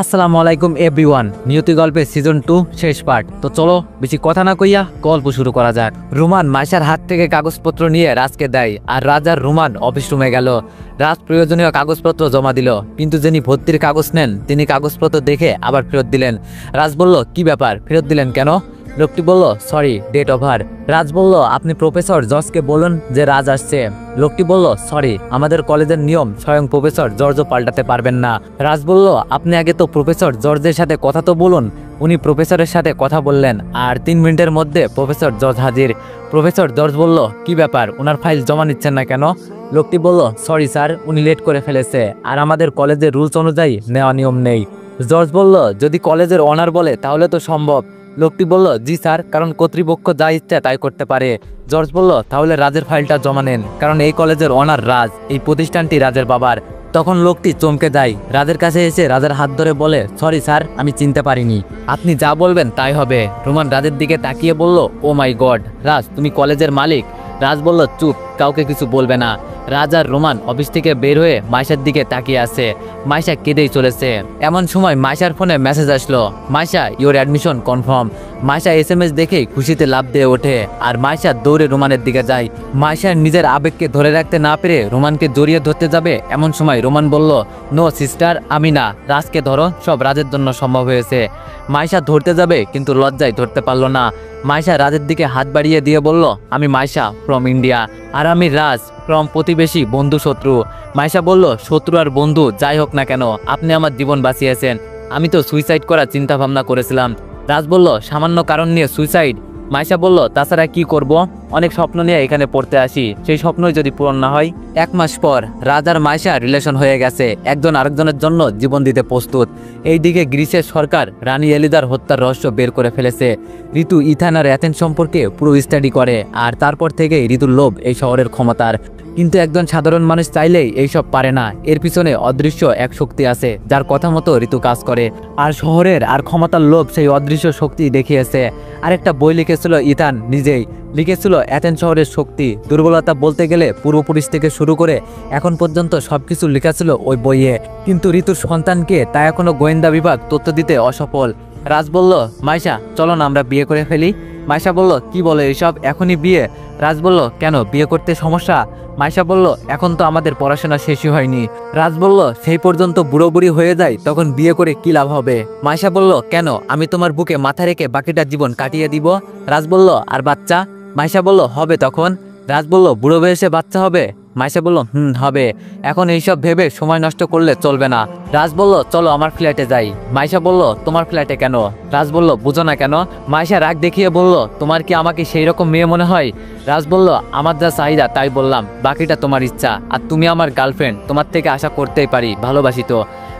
আসসালামু আলাইকুম এভরিওয়ান। নিয়তি গল্পের সিজন 2 শেষ পার্ট। তো চলো বেশি কথা না কইয়া গল্প শুরু করা যাক। রোমান মাইশার হাত থেকে কাগজপত্র নিয়ে রাজকে দেয়, আর রাজ আর রোমান অফিস রুমে গেল। রাজ প্রয়োজনীয় কাগজপত্র জমা দিল, কিন্তু যিনি ভর্তির কাগজ নেন তিনি কাগজপত্র দেখে আবার ফেরত দিলেন। রাজ বলল, কি ব্যাপার, ফেরত দিলেন কেন? লোকটি বলল, সরি, ডেট ওভার। রাজ বলল, আপনি প্রফেসর জর্জকে বলুন যে রাজ আসছে। লোকটি বলল, সরি, আমাদের কলেজের নিয়ম স্বয়ং প্রফেসর জর্জও পাল্টাতে পারবেন না। রাজ বলল, আপনি আগে তো প্রফেসর জর্জের সাথে কথা তো বলুন। উনি প্রফেসরের সাথে কথা বললেন, আর 3 মিনিটের মধ্যে প্রফেসর জর্জ হাজির। প্রফেসর জর্জ বলল, কি ব্যাপার, ওনার ফাইল জমা নিচ্ছেন না কেন? লোকটি বলল, সরি স্যার, উনি লেট করে ফেলেছে, আর আমাদের কলেজের রুলস অনুযায়ী নেওয়া নিয়ম নেই। জর্জ বলল, যদি কলেজের অনার বলে তাহলে তো সম্ভব। লোকটি বলল, জি স্যার, কারণ কর্তৃপক্ষ যা ইচ্ছা তাই করতে পারে। জর্জ বলল, তাহলে রাজের ফাইলটা জমা নেন, কারণ এই কলেজের অনার রাজ, এই প্রতিষ্ঠানটি রাজের বাবার। তখন লোকটি চমকে যায়, রাজের কাছে এসে রাজের হাত ধরে বলে, সরি স্যার, আমি চিনতে পারিনি, আপনি যা বলবেন তাই হবে। রোমান রাজের দিকে তাকিয়ে বলল, ও মাই গড, রাজ তুমি কলেজের মালিক? রাজ বলল, চুপ, কাউকে কিছু বলবে না। রাজ আর রোমান অফিস থেকে বের হয়ে মাইশার দিকে তাকিয়ে আছে। মাইশা কেঁদেই চলেছে। এমন সময় মাইশার ফোনে মেসেজ আসলো, Maisha, your admission confirm. Maisha SMS দেখে খুশিতে লাফ দিয়ে ওঠে, আর মাইশা দৌড়ে রোমানের দিকে যায়। মাইশা নিজের আবেগকে ধরে রাখতে না পেরে রোমানকে জড়িয়ে ধরতে যাবে, এমন সময় রোমান বলল, নো সিস্টার, আমি না, রাজকে ধরো, সব রাজের জন্য সম্ভব হয়েছে। মাইশা ধরতে যাবে, কিন্তু লজ্জায় ধরতে পারলো না। মাইশা রাজের দিকে হাত বাড়িয়ে দিয়ে বলল, আমি মাইশা ফ্রম ইন্ডিয়া, আর আমি রাজ ফ্রম প্রতিবেশী বন্ধু শত্রু। মাইশা বলল, শত্রু আর বন্ধু যাই হোক না কেন, আপনি আমার জীবন বাঁচিয়েছেন, আমি তো সুইসাইড করার চিন্তা ভাবনা করেছিলাম। রাজ বলল, সামান্য কারণ নিয়ে সুইসাইড? মাইশা বলল, তাছাড়া কি করব, অনেক স্বপ্ন নিয়ে এখানে পড়তে আসি, সেই স্বপ্নই যদি পূরণ না হয়। 1 মাস পর রাজ আর মাইশা রিলেশন হয়ে গেছে, একজন আরেকজনের জন্য জীবন দিতে প্রস্তুত। এইদিকে গ্রিসের সরকার রানী এলিদার হত্যার রহস্য বের করে ফেলেছে। ঋতু ইথান আর অ্যাথেন্স সম্পর্কে পুরো স্টাডি করে, আর তারপর থেকেই ঋতুর লোভ এই শহরের ক্ষমতার। কিন্তু একজন সাধারণ মানুষ চাইলেই এইসব পারে না, এর পিছনে অদৃশ্য এক শক্তি আছে যার কথা মতো ঋতু কাজ করে, আর শহরের আর ক্ষমতার লোভ সেই অদৃশ্য শক্তি দেখিয়েছে। আরেকটা বই লিখেছিল ইথান নিজেই, লিখেছিল অ্যাথেন্স শহরের শক্তি, দুর্বলতা বলতে গেলে পূর্বপুরুষ থেকে শুরু করে এখন পর্যন্ত সবকিছু লেখা ছিল ওই বইয়ে। কিন্তু ঋতুর সন্তানকে তা এখনো গোয়েন্দা বিভাগ তথ্য দিতে অসফল। রাজ বলল, মাইশা চলো না আমরা বিয়ে করে ফেলি। মাইশা বলল, কি বলে এইসব, এখনই বিয়ে? রাজ বলল, কেন, বিয়ে করতে সমস্যা? মাইশা বলল, এখন তো আমাদের পড়াশোনা শেষই হয়নি। রাজ বলল, সেই পর্যন্ত বুড়ো বুড়ি হয়ে যায়, তখন বিয়ে করে কি লাভ হবে? মাইশা বলল, কেন, আমি তোমার বুকে মাথা রেখে বাকিটা জীবন কাটিয়ে দিব। রাজ বলল, আর বাচ্চা? মাইশা বলল, হবে তখন। রাজ বলল, বুড়ো বয়সে বাচ্চা হবে? মাইশা বলল, হবে। এখন এইসব ভেবে সময় নষ্ট করলে চলবে না। রাজ বলল, চলো আমার ফ্ল্যাটে যাই। মাইশা বলল, তোমার ফ্ল্যাটে কেন? রাজ বলল, বুঝো না কেন? মাইশা রাগ দেখিয়ে বলল, তোমার কি আমাকে সেই রকম মেয়ে মনে হয়? রাজ বলল, আমার যা চাহিদা তাই বললাম, বাকিটা তোমার ইচ্ছা, আর তুমি আমার গার্লফ্রেন্ড, তোমার থেকে আশা করতেই পারি, ভালোবাসি তো।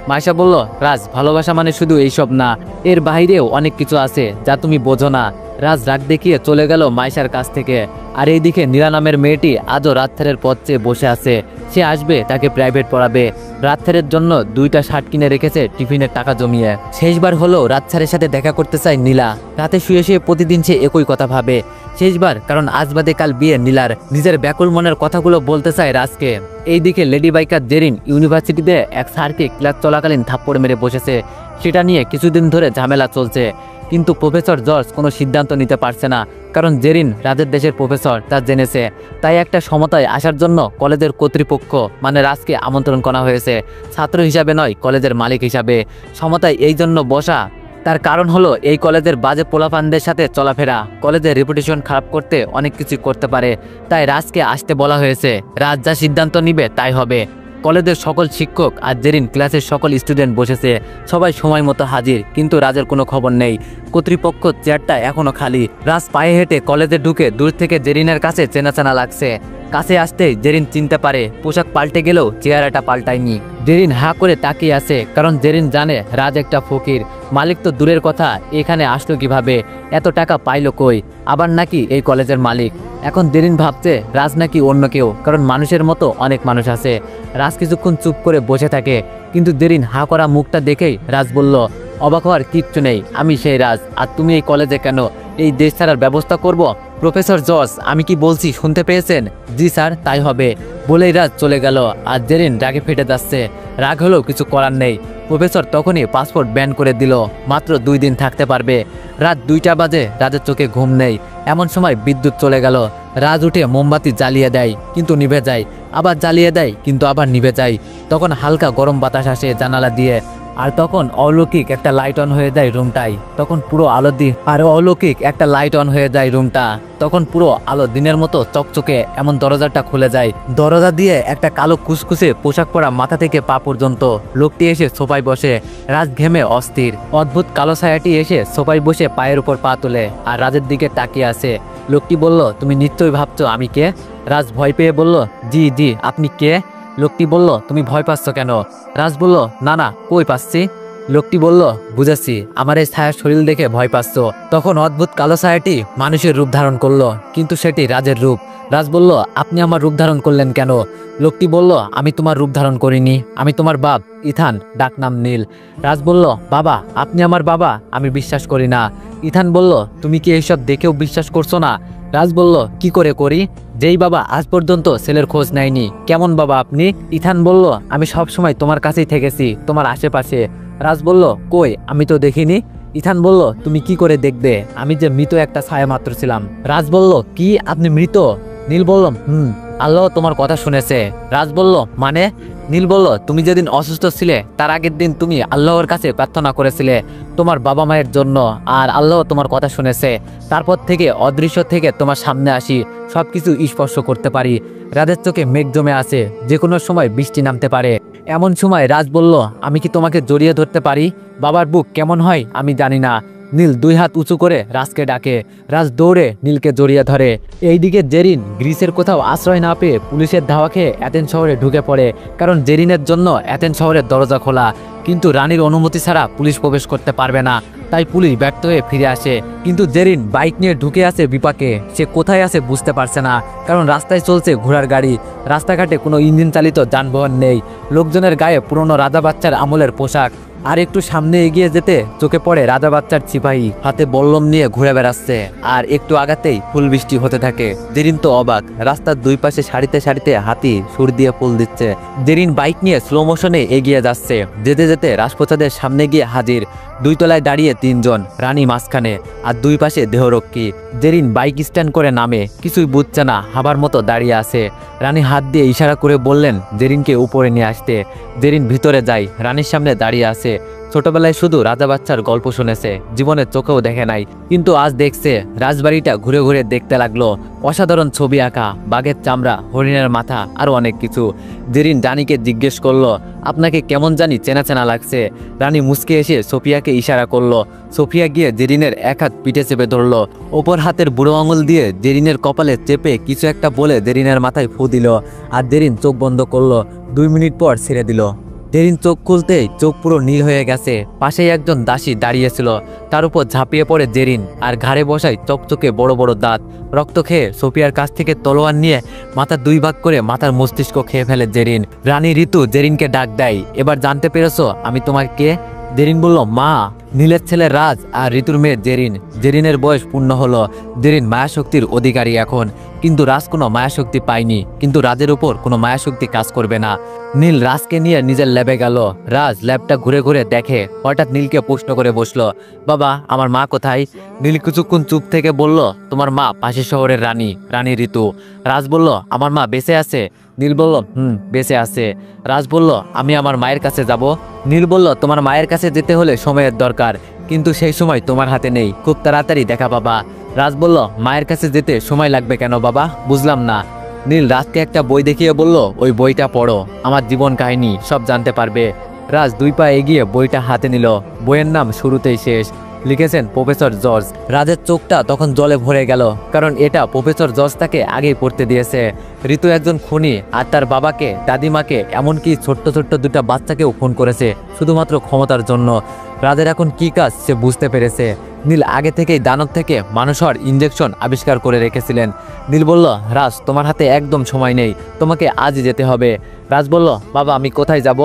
মাইশা বলল, রাজ, ভালোবাসা মানে শুধু এইসব না, এর বাইরেও অনেক কিছু আছে যা তুমি বোঝো না। রাজ রাগ দেখিয়ে চলে গেল মাইশার কাছ থেকে। আর এইদিকে নীলা নামের মেয়েটি আজও রাতথারের পথ চেয়ে বসে আছে। সে আসবে, তাকে প্রাইভেট পড়াবে। রাতথারের জন্য 2টা শার্ট কিনে রেখেছে টিফিনের টাকা জমিয়ে। শেষবার হলো রাতছারের সাথে দেখা করতে চায় নীলা। রাতে শুয়ে শুয়ে প্রতিদিন সে একই কথা ভাবে, শেষবার, কারণ আজ বাদে কাল বিয়ে নীলার। নিজের ব্যাকুল মনের কথাগুলো বলতে চায় রাজকে। এইদিকে লেডি বাইকার জেরিন ইউনিভার্সিটিতে এক স্যারকে ক্লাস চলাকালীন থাপ্পড় মেরে বসেছে। সেটা নিয়ে কিছুদিন ধরে ঝামেলা চলছে, কিন্তু প্রফেসর জর্জ কোনো সিদ্ধান্ত নিতে পারছে না, কারণ জেরিন রাজের দেশের প্রফেসর, তা জেনেছে। তাই একটা সমতায় আসার জন্য কলেজের কর্তৃপক্ষ মানে রাজকে আমন্ত্রণ করা হয়েছে, ছাত্র হিসাবে নয়, কলেজের মালিক হিসাবে। সমতায় এই জন্য বসা, তার কারণ হলো এই কলেজের বাজে পোলাপানদের সাথে চলাফেরা কলেজের রেপুটেশন খারাপ করতে অনেক কিছু করতে পারে। তাই রাজকে আসতে বলা হয়েছে, রাজ যা সিদ্ধান্ত নিবে তাই হবে। কলেজের সকল শিক্ষক আর জেরিন ক্লাসের সকল স্টুডেন্ট বসেছে, সবাই সময় মতো হাজির, কিন্তু রাজের কোনো খবর নেই। কর্তৃপক্ষ চেয়ারটা এখনো খালি। রাজ পায়ে হেঁটে কলেজে ঢুকে দূর থেকে জেরিনের কাছে চেনা চেনা লাগছে। কাছে আসতেই জেরিন চিনতে পারে, পোশাক পাল্টে গেলেও চেহারাটা পাল্টায়নি। জেরিন হা করে তাকিয়ে আছে, কারণ জেরিন জানে রাজ একটা ফকির। মালিক তো দূরের কথা, এখানে আসলো কিভাবে, এত টাকা পাইলো কই, আবার নাকি এই কলেজের মালিক। এখন জেরিন ভাবছে রাজ নাকি অন্য কেউ, কারণ মানুষের মতো অনেক মানুষ আছে। রাজ কিছুক্ষণ চুপ করে বসে থাকে, কিন্তু জেরিন হা করা মুখটা দেখেই রাজ বলল, অবাক হওয়ার কিচ্ছু নেই, আমি সেই রাজ, আর তুমি এই কলেজে কেন? এই দেশ ছাড়ার ব্যবস্থা করব। প্রফেসর জর্জ, আমি কি বলছি শুনতে পেয়েছেন? জি স্যার, তাই হবে, বলেই রাজ চলে গেল। আর জেরিন রাগে ফেটে যাচ্ছে। রাগ হলেও কিছু করার নেই। প্রফেসর তখনই পাসপোর্ট ব্যান করে দিল, মাত্র 2 দিন থাকতে পারবে। রাত 2টা বাজে, রাজের চোখে ঘুম নেই। এমন সময় বিদ্যুৎ চলে গেল। রাজ উঠে মোমবাতি জ্বালিয়ে দেয়, কিন্তু নিভে যায়। আবার জ্বালিয়ে দেয়, কিন্তু আবার নিভে যায়। তখন হালকা গরম বাতাস আসে জানালা দিয়ে, আর তখন অলৌকিক একটা লাইট অন হয়ে যায় রুমটাই। তখন পুরো আলো আর অলৌকিক একটা লাইট অন হয়ে যায় রুমটা। তখন পুরো আলো দিনের মতো চকচকে। এমন দরজাটা খুলে যায়। দরজা দিয়ে একটা কালো কুসকুসে পোশাক পরা মাথা থেকে পা পর্যন্ত লোকটি এসে সোফায় বসে। রাজ ঘেমে অস্থির। অদ্ভুত কালো ছায়াটি এসে সোফায় বসে পায়ের উপর পা তোলে আর রাজের দিকে তাকিয়ে আছে। লোকটি বলল, তুমি নিশ্চয়ই ভাবছো আমি কে? রাজ ভয় পেয়ে বলল, জি জি, আপনি কে? লোকটি বলল, তুমি ভয় পাচ্ছ কেন? রাজ বলল, না না, কই পাচ্ছি। লোকটি বলল, বুঝেছি, আমার এই ছায়ার শরীর দেখে ভয় পাচ্ছ। তখন অদ্ভুত কালো ছায়াটি মানুষের রূপ ধারণ করলো, কিন্তু সেটি রাজের রূপ। রাজ বলল, আপনি আমার রূপ ধারণ করলেন কেন? লোকটি বলল, আমি তোমার রূপ ধারণ করিনি, আমি তোমার বাপ ইথান, ডাকনাম নীল। রাজ বলল, বাবা? আপনি আমার বাবা? আমি বিশ্বাস করি না। ইথান বলল, তুমি কি এইসব দেখেও বিশ্বাস করছো না? রাজ বলল, কি করে করি? যেই বাবা আজ পর্যন্ত ছেলের খোঁজ নেয়নি, কেমন বাবা আপনি? ইথান বলল, আমি সব সময় তোমার কাছেই থেকেছি, তোমার আশেপাশে। রাজ বলল, কই, আমি তো দেখিনি। ইথান বলল, তুমি কি করে দেখবে? আমি যে মৃত একটা ছায়া মাত্র ছিলাম। রাজ বলল, কি, আপনি মৃত? নীল বলল, আল্লাহ তোমার কথা শুনেছে। রাজ বলল, মানে? নীল বলল, তুমি যেদিন অসুস্থ ছিলে তার আগের দিন তুমি আল্লাহর কাছে প্রার্থনা করেছিলে তোমার বাবা মায়ের জন্য, আর আল্লাহ তোমার কথা শুনেছে। তারপর থেকে অদৃশ্য থেকে তোমার সামনে আসি, সবকিছু স্পর্শ করতে পারি। রাজের চোখে মেঘ জমে আছে, যে কোনো সময় বৃষ্টি নামতে পারে। এমন সময় রাজ বলল, আমি কি তোমাকে জড়িয়ে ধরতে পারি? বাবার বুক কেমন হয় আমি জানি না। নীল 2 হাত উঁচু করে রাজকে ডাকে। রাজ দৌড়ে নীলকে জড়িয়ে ধরে। এইদিকে জেরিন গ্রিসের কোথাও আশ্রয় না পেয়ে পুলিশের ধাওয়া খেয়ে অ্যাথেন্স শহরে ঢুকে পড়ে, কারণ জেরিনের জন্য অ্যাথেন্স শহরের দরজা খোলা। কিন্তু রানীর অনুমতি ছাড়া পুলিশ প্রবেশ করতে পারবে না, তাই পুলিশ ব্যর্থ হয়ে ফিরে আসে। কিন্তু জেরিন বাইক নিয়ে ঢুকে আছে বিপাকে। সে কোথায় আছে বুঝতে পারছে না, কারণ রাস্তায় চলছে ঘোড়ার গাড়ি। রাস্তাঘাটে কোনো ইঞ্জিন চালিত যানবাহন নেই। লোকজনের গায়ে পুরনো রাজা বাচ্চার আমলের পোশাক। আর একটু সামনে এগিয়ে যেতে চোখে পড়ে রাজা বাচ্চার সিপাহী, হাতে বল্লম নিয়ে ঘুরে বেড়াচ্ছে। আর একটু আগাতেই ফুল বৃষ্টি হতে থাকে। জেরিন তো অবাক, রাস্তার 2 পাশে সারিতে সারিতে হাতি সুর দিয়ে ফুল দিচ্ছে। জেরিন বাইক নিয়ে স্লো মোশনে এগিয়ে যাচ্ছে। যেতে যেতে রাজপ্রাসাদের সামনে গিয়ে হাজির। 2 তলায় দাঁড়িয়ে 3 জন, রানী মাঝখানে আর 2 পাশে দেহরক্ষী। জেরিন বাইক স্ট্যান্ড করে নামে, কিছুই বুঝছে না, হাবার মতো দাঁড়িয়ে আছে। রানী হাত দিয়ে ইশারা করে বললেন জেরিনকে উপরে নিয়ে আসতে। জেরিন ভিতরে যায়, রানীর সামনে দাঁড়িয়ে আছে। ছোটবেলায় শুধু রাজা বাচ্চার গল্প শুনেছে, জীবনের চোখেও দেখে নাই, কিন্তু আজ দেখছে। রাজবাড়িটা ঘুরে ঘুরে দেখতে লাগলো। অসাধারণ ছবি আঁকা, বাঘের চামড়া, হরিণের মাথা, আরো অনেক কিছু। জেরিন রানীকে জিজ্ঞেস করলো, আপনাকে কেমন জানি চেনা চেনা লাগছে। রানী মুচকে এসে সোফিয়াকে ইশারা করলো। সোফিয়া গিয়ে জেরিনের এক হাত পিঠে চেপে ধরলো। ওপর হাতের বুড়ো আঙুল দিয়ে জেরিনের কপালে চেপে কিছু একটা বলে জেরিনের মাথায় ফু দিল। আর জেরিন চোখ বন্ধ করলো। 2 মিনিট পর ছেড়ে দিল। জেরিন চোখ খুলতেই চোখ পুরো নীল হয়ে গেছে। পাশেই একজন দাসী দাঁড়িয়েছিল, তার উপর ঝাঁপিয়ে পড়ে জেরিন। আর ঘাড়ে বসায় চকচকে বড় বড় দাঁত। রক্ত খেয়ে সোফিয়ার কাছ থেকে তলোয়ার নিয়ে মাথা 2 ভাগ করে মাথার মস্তিষ্ক খেয়ে ফেলে জেরিন। রানী ঋতু জেরিনকে ডাক দেয়, এবার জানতে পেরেছো আমি তোমার কে? জেরিন বলল, মা। নীলের ছেলে রাজ আর ঋতুর মেয়ে জেরিন। জেরিনের বয়স পূর্ণ হলো। জেরিন মায়াশক্তির অধিকারী এখন, কিন্তু রাজ কোনো মায়াশক্তি পায়নি। কিন্তু রাজের উপর কোনো মায়াশক্তি কাজ করবে না। নীল রাজকে নিয়ে নিজের ল্যাবে গেল। রাজ ল্যাবটা ঘুরে ঘুরে দেখে। হঠাৎ নীলকে প্রশ্ন করে বসলো, বাবা আমার মা কোথায়? নীল কিছুক্ষণ চুপ থেকে বলল, তোমার মা পাশের শহরের রানী, রানী ঋতু। রাজ বলল, আমার মা বেঁচে আছে? নীল বলল, বেঁচে আছে। রাজ বলল, আমি আমার মায়ের কাছে যাব। নীল বলল, তোমার মায়ের কাছে যেতে হলে সময়ের দরকার, কিন্তু সেই সময় তোমার হাতে নেই, খুব তাড়াতাড়ি দেখা পাবা। রাজ বলল, মায়ের কাছে যেতে সময় লাগবে কেন বাবা? বুঝলাম না। নীল রাজকে একটা বই দেখিয়ে বলল, ওই বইটা পড়ো, আমার জীবন কাহিনী সব জানতে পারবে। রাজ 2 পা এগিয়ে বইটা হাতে নিল। বইয়ের নাম শুরুতেই শেষ, লিখেছেন প্রফেসর জর্জ। রাজের চোখটা তখন জলে ভরে গেল, কারণ এটা প্রফেসর জর্জ তাকে আগেই পড়তে দিয়েছে। ঋতু একজন খুনি, আর তার বাবাকে, দাদিমাকে, এমনকি ছোট্ট ছোট্ট 2টা বাচ্চাকেও খুন করেছে শুধুমাত্র ক্ষমতার জন্য। রাজের এখন কি কাজ সে বুঝতে পেরেছে। নীল আগে থেকেই দানব থেকে মানুষ হওয়ার ইঞ্জেকশন আবিষ্কার করে রেখেছিলেন। নীল বলল, রাজ তোমার হাতে একদম সময় নেই, তোমাকে আজই যেতে হবে। রাজ বলল, বাবা আমি কোথায় যাব?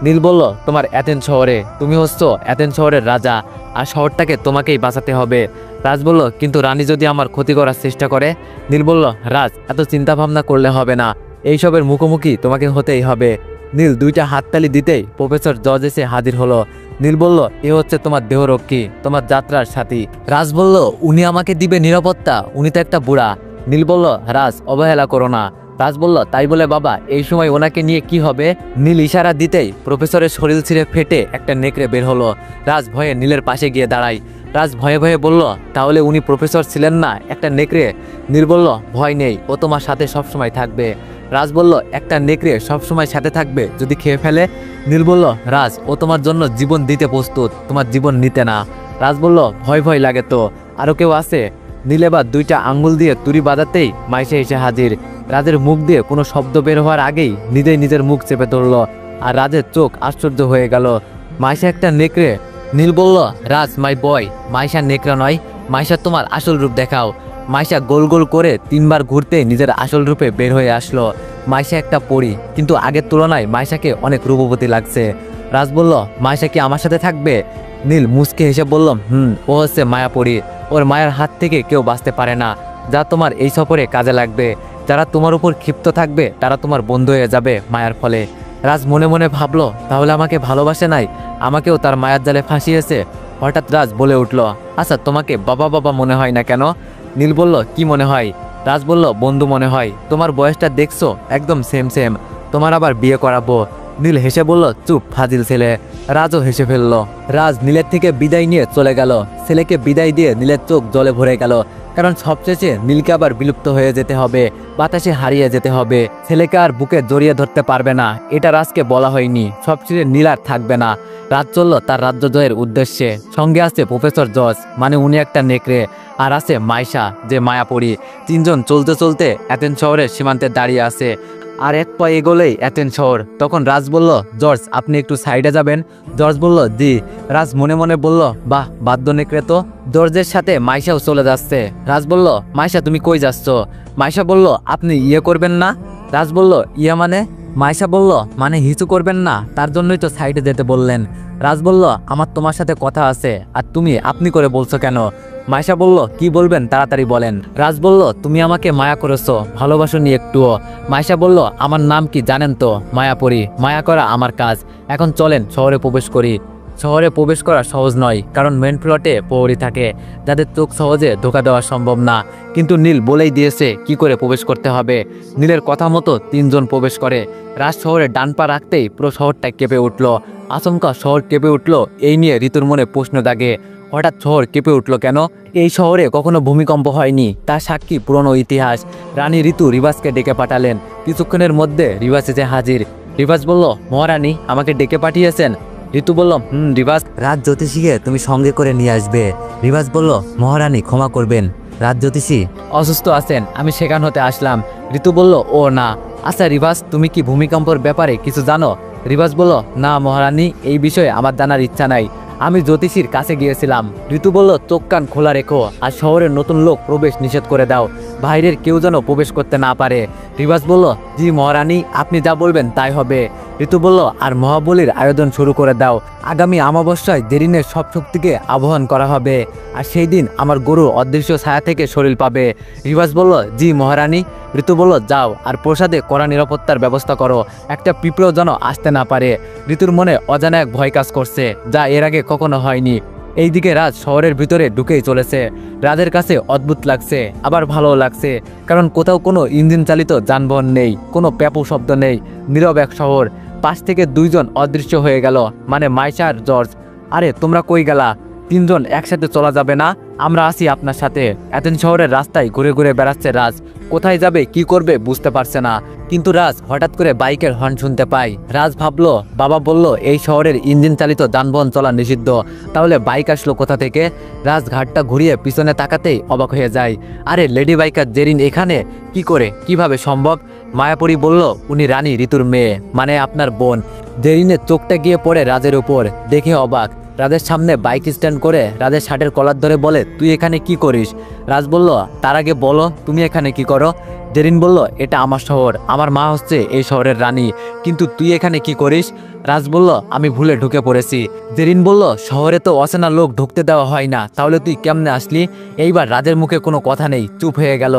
নীল বলল, তোমার অ্যাথেন্স শহরে, তুমি হচ্ছ অ্যাথেন্স শহরের রাজা, আর শহরটাকে তোমাকেই বাঁচাতে হবে। রাজ বলল, কিন্তু রানী যদি আমার ক্ষতি করার চেষ্টা করে? নীল বলল, রাজ, এত চিন্তা ভাবনা করলে হবে না, এইসবের মুখোমুখি তোমাকে হতেই হবে। নীল দুইটা হাততালি দিতেই প্রফেসর জর্জ এসে হাজির হলো। নীল বলল, এ হচ্ছে তোমার দেহরক্ষী, তোমার যাত্রার সাথী। রাজ বলল, উনি আমাকে দিবে নিরাপত্তা? উনি তো একটা বুড়া। নীল বলল, রাজ, অবহেলা করো না। রাজ বলল, তাই বলে বাবা, এই সময় ওনাকে নিয়ে কি হবে? নীল ইশারা দিতেই প্রফেসরের শরীর ছিঁড়ে ফেটে একটা নেকড়ে বের হলো। রাজ ভয়ে নীলের পাশে গিয়ে দাঁড়ায়। রাজ ভয়ে ভয়ে বলল, তাহলে উনি প্রফেসর ছিলেন না, একটা নেকড়ে? নীল বলল, ভয় নেই, ও তোমার সাথে সবসময় থাকবে। রাজ বলল, একটা নেকড়ে সবসময় সাথে থাকবে যদি খেয়ে ফেলে? নীল বলল, রাজ, ও তোমার জন্য জীবন দিতে প্রস্তুত, তোমার জীবন নিতে না। রাজ বলল, ভয় ভয় লাগে তো, আরও কেউ আছে? নীল এবার দুইটা আঙ্গুল দিয়ে তুড়ি বাজাতেই মাইশা এসে হাজির। রাজের মুখ দিয়ে কোনো শব্দ বের হওয়ার আগেই নিজেই নিজের মুখ চেপে ধরল, আর রাজের চোখ আশ্চর্য হয়ে গেল। মাইশা একটা নেকড়ে? নীল বলল, রাজ, মাই বয়, মাইশা নেকড়ে নয়, মাইশা তোমার আসল রূপ দেখাও। মাইশা গোল গোল করে 3বার ঘুরতে নিজের আসল রূপে বের হয়ে আসলো। মাইশা একটা পরী, কিন্তু আগের তুলনায় মাইশাকে অনেক রূপবতী লাগছে। রাজ বলল, মাইশা কি আমার সাথে থাকবে? নীল মুচকে হেসে বলল, ও হচ্ছে মায়াপরী, ওর মায়ের হাত থেকে কেউ বাঁচতে পারে না, যা তোমার এই সফরে কাজে লাগবে। যারা তোমার উপর ক্ষিপ্ত থাকবে তারা তোমার বন্ধু হয়ে যাবে মায়ার ফলে। রাজ মনে মনে ভাবলো, তাহলে আমাকে ভালোবাসে নাই, আমাকেও তার মায়ার জালে ফাঁসিয়েছে। হঠাৎ রাজ বলে উঠল, আচ্ছা, তোমাকে বাবা বাবা মনে হয় না কেন? নীল বলল, কি মনে হয়? রাজ বলল, বন্ধু মনে হয়, তোমার বয়সটা দেখছো, একদম সেম সেম, তোমার আবার বিয়ে করাবো। নীল হেসে বলল, চুপ ফাজিল ছেলে। রাজও হেসে ফেলল। রাজ নীলের থেকে বিদায় নিয়ে চলে গেল। ছেলেকে বিদায় দিয়ে নীলের চোখ জলে ভরে গেল, কারণ সবশেষে নীলকে আবার বিলুপ্ত হয়ে যেতে হবে, বাতাসে হারিয়ে যেতে হবে। ছেলেকে আর বুকে জড়িয়ে ধরতে পারবে না, এটা রাজকে বলা হয়নি। সবশেষে নীল আর থাকবে না। রাজ চলল তার রাজ্য জয়ের উদ্দেশ্যে। সঙ্গে আছে প্রফেসর জর্জ, মানে উনি একটা নেকড়ে, আর আছে মাইশা, যে মায়াপরী। তিনজন চলতে চলতে অ্যাথেন্স শহরের সীমান্তে দাঁড়িয়ে আছে। আর এক পা এগোলেই অ্যাথেন্স শহর। তখন রাজ বলল, জর্জ, আপনি একটু সাইডে যাবেন? জর্জ বলল, জি। রাজ মনে মনে বলল, বাহ, বাদ্য নেকড়ে তো। জর্জের সাথে মাইশাও চলে যাচ্ছে। রাজ বলল, মাইশা, তুমি কই যাচ্ছ? মাইশা বলল, আপনি ইয়ে করবেন না? রাজ বলল, ইয়ে মানে? মাইশা বলল, মানে হিচু করবেন না, তার জন্যই তো সাইডে যেতে বললেন। রাজ বলল, আমার তোমার সাথে কথা আছে, আর তুমি আপনি করে বলছো কেন? মাইশা বলল, কি বলবেন তাড়াতাড়ি বলেন। রাজ বলল, তুমি আমাকে মায়া করেছো, ভালোবাসোনি একটুও। মাইশা বলল, আমার নাম কি জানেন তো? মায়াপরী। মায়া করা আমার কাজ। এখন চলেন শহরে প্রবেশ করি। শহরে প্রবেশ করা সহজ নয়, কারণ মেন প্লটে প্রহরী থাকে, যাদের চোখ সহজে ধোকা দেওয়া সম্ভব না। কিন্তু নীল বলেই দিয়েছে কি করে প্রবেশ করতে হবে। নীলের কথা মতো 3জন প্রবেশ করে। রাজ শহরে ডান পা রাখতেই পুরো শহরটা কেঁপে উঠল। আচমকা শহর কেঁপে উঠল, এই নিয়ে ঋতুর মনে প্রশ্ন জাগে। হঠাৎ শহর কেঁপে উঠল কেন? এই শহরে কখনো ভূমিকম্প হয়নি, তার সাক্ষী পুরনো ইতিহাস। রানী ঋতু রিভাসকে ডেকে পাঠালেন। কিছুক্ষণের মধ্যে রিভাস এসে হাজির। রিভাস বলল, মহারানী আমাকে ডেকে পাঠিয়েছেন? ঋতু বলল, রিভাস, রাজ জ্যোতিষীকে তুমি সঙ্গে করে নিয়ে আসবে। রিভাস বলল, মহারানী ক্ষমা করবেন, রাজ জ্যোতিষী অসুস্থ আছেন, আমি সেখান হতে আসলাম। ঋতু বলল, ও না। আচ্ছা রিভাস, তুমি কি ভূমিকম্পের ব্যাপারে কিছু জানো? রিভাস বলল, না মহারানী, এই বিষয়ে আমার জানার ইচ্ছা নাই, আমি জ্যোতিষীর কাছে গিয়েছিলাম। ঋতু বলল, চোখ কান খোলা রেখো, আর শহরের নতুন লোক প্রবেশ নিষেধ করে দাও, বাইরের কেউ যেন প্রবেশ করতে না পারে। রিভাস বলল, জি মহারানী, আপনি যা বলবেন তাই হবে। ঋতু বলল, আর মহাবলীর আয়োজন শুরু করে দাও। আগামী অমাবস্যায় দেরিনের সব শক্তিকে আহ্বান করা হবে, আর সেই দিন আমার গরু অদৃশ্য ছায়া থেকে শরীর পাবে। রিভাস বলল, জি মহারানী। ঋতু বলল, যাও, আর প্রসাদে কড়া নিরাপত্তার ব্যবস্থা করো, একটা পিঁপড়েও যেন আসতে না পারে। ঋতুর মনে অজানা এক ভয় কাজ করছে, যা এর আগে কখনো হয়নি। এইদিকে রাজ শহরের ভিতরে ঢুকেই চলেছে। রাজের কাছে অদ্ভুত লাগছে, আবার ভালো লাগছে, কারণ কোথাও কোনো ইঞ্জিন চালিত যানবাহন নেই, কোনো প্যাপু শব্দ নেই, নীরব এক শহর। পাশ থেকে 2জন অদৃশ্য হয়ে গেল, মানে মাইশা আর জর্জ। আরে তোমরা কই গেলা? 3জন একসাথে চলা যাবে না? আমরা আসি আপনার সাথে। অ্যাথেন্স শহরের রাস্তায় ঘুরে ঘুরে বেড়াচ্ছে রাজ, কোথায় যাবে কি করবে বুঝতে পারছে না। কিন্তু রাজ হঠাৎ করে বাইকের হর্ন শুনতে পায়। রাজ ভাবলো, বাবা বলল এই শহরের ইঞ্জিন চালিত যানবাহন চলা নিষিদ্ধ, তাহলে বাইক আসলো কোথা থেকে? রাজ ঘাটটা ঘুরিয়ে পিছনে তাকাতেই অবাক হয়ে যায়। আরে লেডি বাইকার জেরিন এখানে কি করে, কিভাবে সম্ভব? মায়াপরী বলল, উনি রানী ঋতুর মেয়ে, মানে আপনার বোন। জেরিনের চোখটা গিয়ে পড়ে রাজের উপর, দেখে অবাক। রাজের সামনে বাইক স্ট্যান্ড করে রাজের শার্টের কলার ধরে বলে, তুই এখানে কি করিস? রাজ বলল, তার আগে বলো তুমি এখানে কি করো? জেরিন বলল, এটা আমার শহর, আমার মা হচ্ছে এই শহরের রানী, কিন্তু তুই এখানে কি করিস? রাজ বলল, আমি ভুলে ঢুকে পড়েছি। জেরিন বলল, শহরে তো অচেনা লোক ঢুকতে দেওয়া হয় না, তাহলে তুই কেমনে আসলি? এইবার রাজের মুখে কোনো কথা নেই, চুপ হয়ে গেল।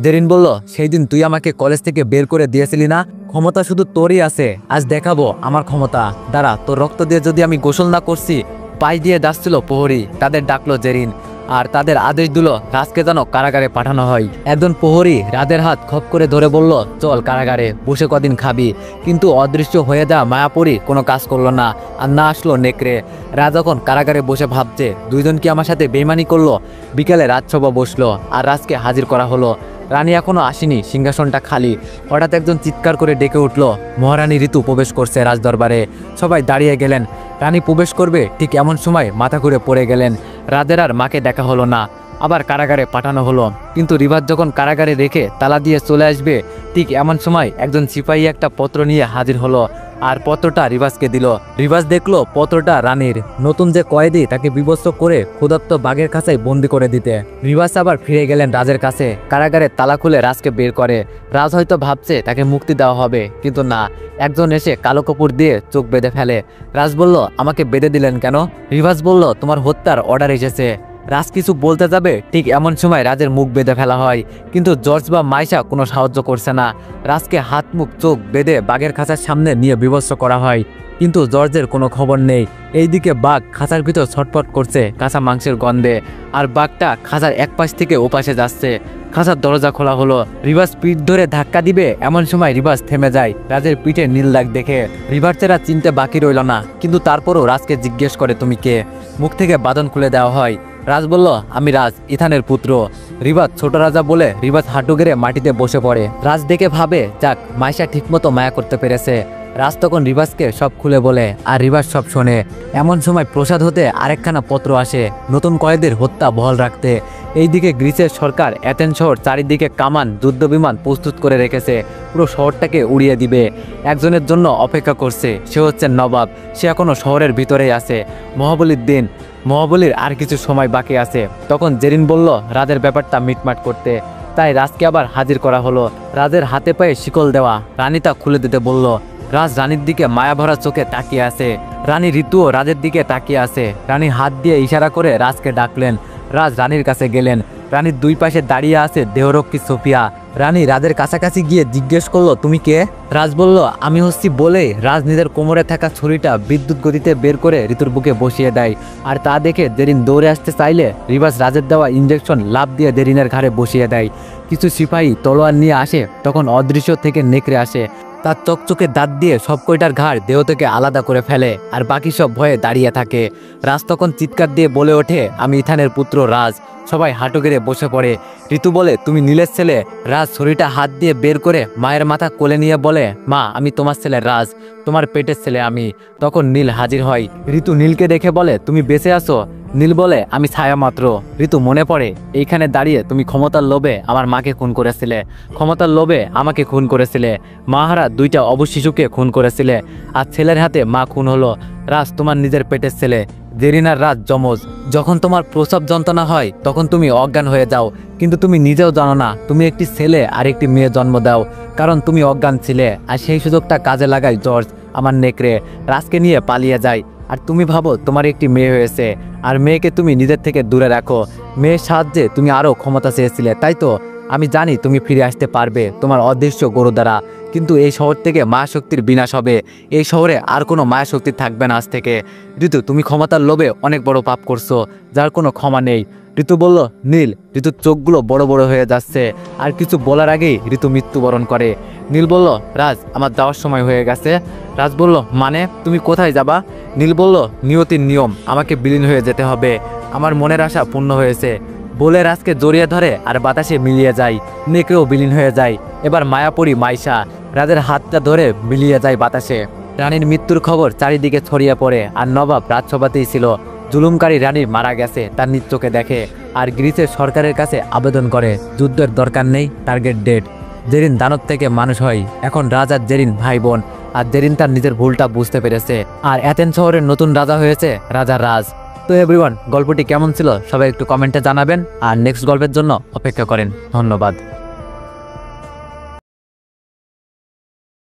জেরিন বলল, সেই দিন তুই আমাকে কলেজ থেকে বের করে দিয়েছিলি না? ক্ষমতা শুধু তোরই আছে, আজ দেখাবো আমার ক্ষমতা। দাঁড়া, তোর রক্ত দিয়ে যদি আমি গোসল না করছি। পাশ দিয়ে যাচ্ছিল প্রহরী, তাদের ডাকলো জেরিন, আর তাদের আদেশ দিল রাজকে যেন কারাগারে পাঠানো হয়। একজন প্রহরী রাজের হাত খপ করে ধরে বলল, চল কারাগারে, বসে কদিন খাবি। কিন্তু অদৃশ্য হয়ে যাওয়া মায়াপুরী কোনো কাজ করলো না, আর না আসলো নেকড়ে। রাজ যখন কারাগারে বসে ভাবছে দুইজন কি আমার সাথে বেইমানি করলো। বিকেলে রাজসভা বসলো আর রাজকে হাজির করা হলো। রানী এখনো আসেনি, সিংহাসনটা খালি। হঠাৎ একজন চিৎকার করে ডেকে উঠল, মহারানী ঋতু প্রবেশ করছে রাজদরবারে। সবাই দাঁড়িয়ে গেলেন। রানী প্রবেশ করবে ঠিক এমন সময় মাথা ঘুরে পড়ে গেলেন। রাজের আর মাকে দেখা হলো না, আবার কারাগারে পাঠানো হলো। কিন্তু রিবাজ যখন কারাগারে রেখে তালা দিয়ে চলে আসবে, ঠিক এমন সময় একজন সিপাহী একটা পত্র নিয়ে হাজির হলো, আর পত্রটা রিবাজকে দিল। রিবাজ দেখলো পত্রটা রানীর। নতুন যে কয়েদি তাকে বিবস্ত্র করে ক্ষুধার্ত বাঘের কাছেই বন্দি করে দিতে। রিবাজ আবার ফিরে গেলেন রাজের কাছে। কারাগারে তালা খুলে রাজকে বের করে। রাজ হয়তো ভাবছে তাকে মুক্তি দেওয়া হবে, কিন্তু না, একজন এসে কালো কাপড় দিয়ে চোখ বেঁধে ফেলে। রাজ বলল, আমাকে বেঁধে দিলেন কেন? রিবাজ বলল, তোমার হত্যার অর্ডার এসেছে। রাজ কিছু বলতে যাবে, ঠিক এমন সময় রাজের মুখ বেঁধে ফেলা হয়, কিন্তু জর্জ বা মাইশা কোনো সাহায্য করছে না। রাজকে হাত মুখ চোখ বেঁধে বাঘের খাঁচার সামনে নিয়ে বিবস্ত্র করা হয়, কিন্তু জর্জের কোনো খবর নেই। এইদিকে বাঘ খাঁচার ভিতর ছটফট করছে কাঁচা মাংসের গন্ধে, আর বাঘটা খাঁচার এক পাশ থেকে ওপাশে যাচ্ছে। খাঁচার দরজা খোলা হলো। রিবাজ পিঠ ধরে ধাক্কা দিবে, এমন সময় রিবাজ থেমে যায় রাজের পিঠে নীল দাগ দেখে। রিভার্সেরা চিনতে বাকি রইল না, কিন্তু তারপরও রাজকে জিজ্ঞেস করে, তুমি কে? মুখ থেকে বাঁধন খুলে দেওয়া হয়। রাজ বলল, আমি রাজ, ইথানের পুত্র। রিবাজ ছোট রাজা বলে রিবাজ হাঁটু গেড়ে মাটিতে বসে পড়ে। রাজ দেখে ভাবে, যাক, মাইশা ঠিকমতো মায়া করতে পেরেছে। রাজ তখন রিবাজকে সব খুলে বলে, আর রিবাজ সব শোনে। এমন সময় প্রসাদ হতে আরেকখানা পত্র আসে, নতুন কয়েদের হত্যা বহাল রাখতে। এইদিকে গ্রিসের সরকার অ্যাথেন্স শহর চারিদিকে কামান যুদ্ধ বিমান প্রস্তুত করে রেখেছে, পুরো শহরটাকে উড়িয়ে দিবে। একজনের জন্য অপেক্ষা করছে, সে হচ্ছে নবাব। সে এখনো শহরের ভিতরেই আছে। মহাবলীর দিন, মহাবলীর আর কিছু সময় বাকি আছে। তখন জেরিন বলল রাজের ব্যাপারটা মিটমাট করতে, তাই রাজকে আবার হাজির করা হলো। রাজের হাতে পায়ে শিকল দেওয়া, রানী তা খুলে দিতে বলল। রাজ রানীর দিকে মায়া ভরা চোখে তাকিয়ে আছে। রানী ঋতুও রাজের দিকে তাকিয়ে আছে। রানী হাত দিয়ে ইশারা করে রাজকে ডাকলেন। রাজ রানীর কাছে গেলেন। রানীর দুই পাশে দাঁড়িয়ে আছে দেহরক্ষী সোফিয়া। রানী রাজের কাছাকাছি গিয়ে জিজ্ঞেস করলো, তুমি কে? রাজ বলল, আমি হচ্ছি বলে। রাজ নিজের কোমরে থাকা ছুরিটা বিদ্যুৎ গতিতে বের করে ঋতুর বুকে বসিয়ে দেয়, আর তা দেখে জেরিন দৌড়ে আসতে চাইলে রিবাজ রাজের দেওয়া ইঞ্জেকশন লাফ দিয়ে জেরিনের ঘাড়ে বসিয়ে দেয়। কিছু সিপাহী তলোয়ার নিয়ে আসে, তখন অদৃশ্য থেকে নেকড়ে আসে। তার চকচকে দাঁত দিয়ে সব কয়টার ঘাড় দেহ থেকে আলাদা করে ফেলে, আর বাকি সব ভয়ে দাঁড়িয়ে থাকে। রাজ তখন চিৎকার দিয়ে বলে ওঠে, আমি ইথানের পুত্র রাজ। সবাই হাঁটু গেড়ে বসে পড়ে। ঋতু বলে, তুমি নীলের ছেলে? রাজ ছুরিটা হাত দিয়ে বের করে মায়ের মাথা কোলে নিয়ে বলে, মা, আমি তোমার ছেলে রাজ, তোমার পেটের ছেলে আমি। তখন নীল হাজির হয়। ঋতু নীলকে দেখে বলে, তুমি বেঁচে আছো? নীল বলে, আমি ছায়া মাত্র। ঋতু মনে পড়ে, এইখানে দাঁড়িয়ে তুমি ক্ষমতার লোভে আমার মাকে খুন করেছিলে, ক্ষমতার লোভে আমাকে খুন করেছিলে, মাহারা দুইটা অবশ শিশুকে খুন করেছিলে, আর ছেলের হাতে মা খুন হলো। রাজ তোমার নিজের পেটের ছেলে। জেরিনার রাজ যমজ। যখন তোমার প্রসব যন্ত্রণা হয় তখন তুমি অজ্ঞান হয়ে যাও, কিন্তু তুমি নিজেও জানো না তুমি একটি ছেলে আর একটি মেয়ে জন্ম দাও, কারণ তুমি অজ্ঞান ছিলে। আর সেই সুযোগটা কাজে লাগায় জর্জ, আমার নেকড়ে। রাজকে নিয়ে পালিয়ে যায়। আর তুমি ভাবো তোমার একটি মেয়ে হয়েছে, আর মেয়েকে তুমি নিজের থেকে দূরে রাখো। মেয়ের সাহায্যে তুমি আরও ক্ষমতা চেয়েছিলে, তাই তো? আমি জানি তুমি ফিরে আসতে পারবে তোমার অদৃশ্য গরু দ্বারা, কিন্তু এই শহর থেকে মায়া শক্তির বিনাশ হবে। এই শহরে আর কোনো মায়া শক্তি থাকবে না আজ থেকে। ঋতু, তুমি ক্ষমতার লোভে অনেক বড় পাপ করছো, যার কোনো ক্ষমা নেই। ঋতু বলল, নীল। ঋতুর চোখগুলো বড় বড় হয়ে যাচ্ছে, আর কিছু বলার আগেই ঋতু মৃত্যুবরণ করে। নীল বলল, রাজ, আমার যাওয়ার সময় হয়ে গেছে। রাজ বলল, মানে তুমি কোথায় যাবা? নীল বলল, নিয়তির নিয়ম, আমাকে বিলীন হয়ে যেতে হবে। আমার মনের আশা পূর্ণ হয়েছে। বলে রাজকে জড়িয়ে ধরে আর বাতাসে মিলিয়ে যায়। নেকড়েও বিলীন হয়ে যায়। এবার মায়াপুরী মাইশা রাজের হাতটা ধরে মিলিয়ে যায় বাতাসে। রানীর মৃত্যুর খবর চারিদিকে ছড়িয়ে পড়ে, আর নবাব রাজসভাতেই ছিল। জুলুমকারী রানী মারা গেছে, তার নিজ চোখে দেখে, আর গ্রিসের সরকারের কাছে আবেদন করে যুদ্ধের দরকার নেই, টার্গেট ডেড। জেরিন দানব থেকে মানুষ হয়। এখন রাজ আর জেরিন ভাই বোন, আর জেরিন তার নিজের ভুলটা বুঝতে পেরেছে, আর অ্যাথেন্স শহরের নতুন রাজা হয়েছে রাজা রাজ। তো এভরিওয়ান, গল্পটি কেমন ছিল সবাই একটু কমেন্টে জানাবেন, আর নেক্সট গল্পের জন্য অপেক্ষা করেন। ধন্যবাদ।